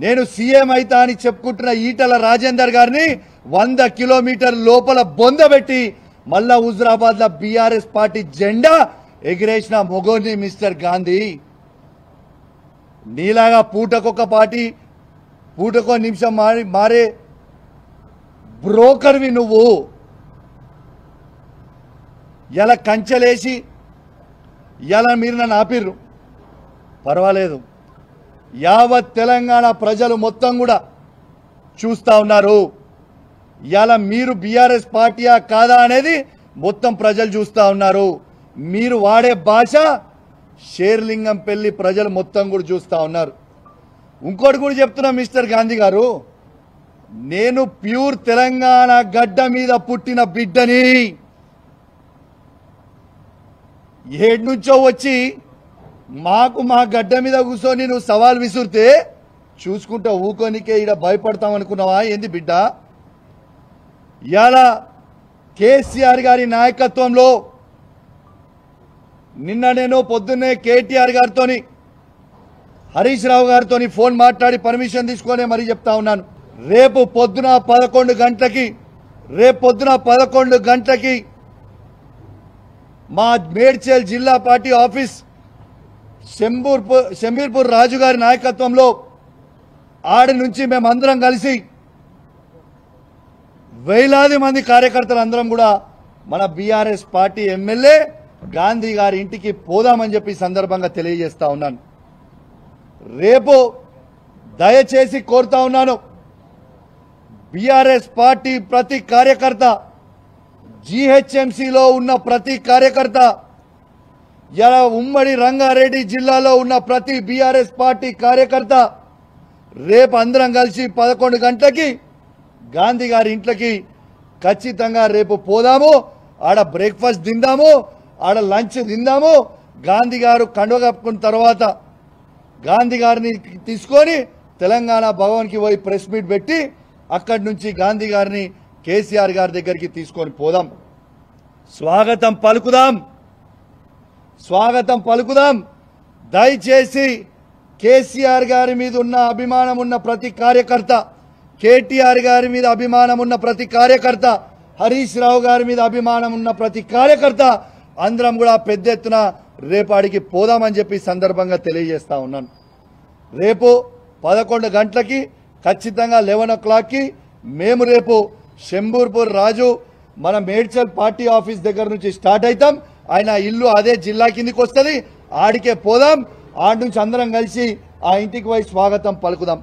నేను సీఎం అయితా అని చెప్పుకుంటున్న ఈటల రాజేందర్ గారిని 100 కిలోమీటర్ల లోపల బొందబెట్టి మళ్ళా హుజురాబాద్ లో బీఆర్ఎస్ పార్టీ జెండా ఎగిరేసిన మొగోని మిస్టర్ గాంధీ. నీలాగా పూటకొక పార్టీ పూటకో నిమిషం మారే బ్రోకర్వి నువ్వు. ఎలా కంచెలేసి ఎలా మీరు నన్ను ఆపిర్రు పర్వాలేదు, యావత్ తెలంగాణ ప్రజలు మొత్తం కూడా చూస్తా ఉన్నారు. ఇలా మీరు బీఆర్ఎస్ పార్టీయా కాదా అనేది మొత్తం ప్రజలు చూస్తా ఉన్నారు. మీరు వాడే భాష షేర్లింగం పెళ్లి ప్రజలు మొత్తం కూడా చూస్తా ఉన్నారు. ఇంకోటి కూడా చెప్తున్నా మిస్టర్ గాంధీ గారు, నేను ప్యూర్ తెలంగాణ గడ్డ మీద పుట్టిన బిడ్డని. ఏడు నుంచో వచ్చి మా గడ్డ మీద కూర్చొని నువ్వు సవాల్ విసురితే చూసుకుంటా ఊకోనికే ఇక్కడ భయపడతామనుకున్నావా ఏంది బిడ్డ? ఇవాళ కేసీఆర్ గారి నాయకత్వంలో నిన్న నేను పొద్దున్నే కేటీఆర్ గారితో హరీష్ రావు గారితో ఫోన్ మాట్లాడి పర్మిషన్ తీసుకొని మరీ చెప్తా ఉన్నాను. రేపు పొద్దున 11 గంటలకి మా మేడ్చల్ జిల్లా పార్టీ ఆఫీస్ శంబీర్పూర్ రాజు గారి నాయకత్వంలో ఆడి నుంచి మేమందరం కలిసి వేలాది మంది కార్యకర్తలు అందరం కూడా మన బీఆర్ఎస్ పార్టీ ఎమ్మెల్యే గాంధీ గారి ఇంటికి పోదామని చెప్పి సందర్భంగా తెలియజేస్తా ఉన్నాను. రేపు దయచేసి కోరుతా ఉన్నాను, బీఆర్ఎస్ పార్టీ ప్రతి కార్యకర్త, జీహెచ్ఎంసీలో ఉన్న ప్రతి కార్యకర్త, ఇలా ఉమ్మడి రంగారెడ్డి జిల్లాలో ఉన్న ప్రతి బీఆర్ఎస్ పార్టీ కార్యకర్త రేపు అందరం కలిసి 11 గంటలకి గాంధీ గారి ఇంట్లోకి ఖచ్చితంగా రేపు పోదాము. ఆడ బ్రేక్ఫాస్ట్ తిందాము, ఆడ లంచ్ తిందాము. గాంధీ గారు కండువ కప్పుకున్న తర్వాత గాంధీ గారిని తీసుకొని తెలంగాణ భవన్కి పోయి ప్రెస్ మీట్ పెట్టి అక్కడి నుంచి గాంధీ గారిని కేసీఆర్ గారి దగ్గరికి తీసుకొని పోదాం. స్వాగతం పలుకుదాం. దయచేసి కేసీఆర్ గారి మీద ఉన్న అభిమానం ఉన్న ప్రతి కార్యకర్త, కేటీఆర్ గారి మీద అభిమానం ఉన్న ప్రతి కార్యకర్త, హరీష్ రావు గారి మీద అభిమానం ఉన్న ప్రతి కార్యకర్త అందరం కూడా పెద్ద ఎత్తున రేపాడికి పోదామని చెప్పి సందర్భంగా తెలియజేస్తా ఉన్నాను. రేపు 11 గంటలకి ఖచ్చితంగా 11 o'clockకి మేము రేపు శంబూర్పూర్ రాజు మన మేడ్చల్ పార్టీ ఆఫీస్ దగ్గర నుంచి స్టార్ట్ అవుతాం. ఆయన ఇల్లు అదే జిల్లా కిందికి వస్తుంది, ఆడికే పోదాం. ఆడి నుంచి అందరం కలిసి ఆ ఇంటికి పోయి స్వాగతం పలుకుదాం.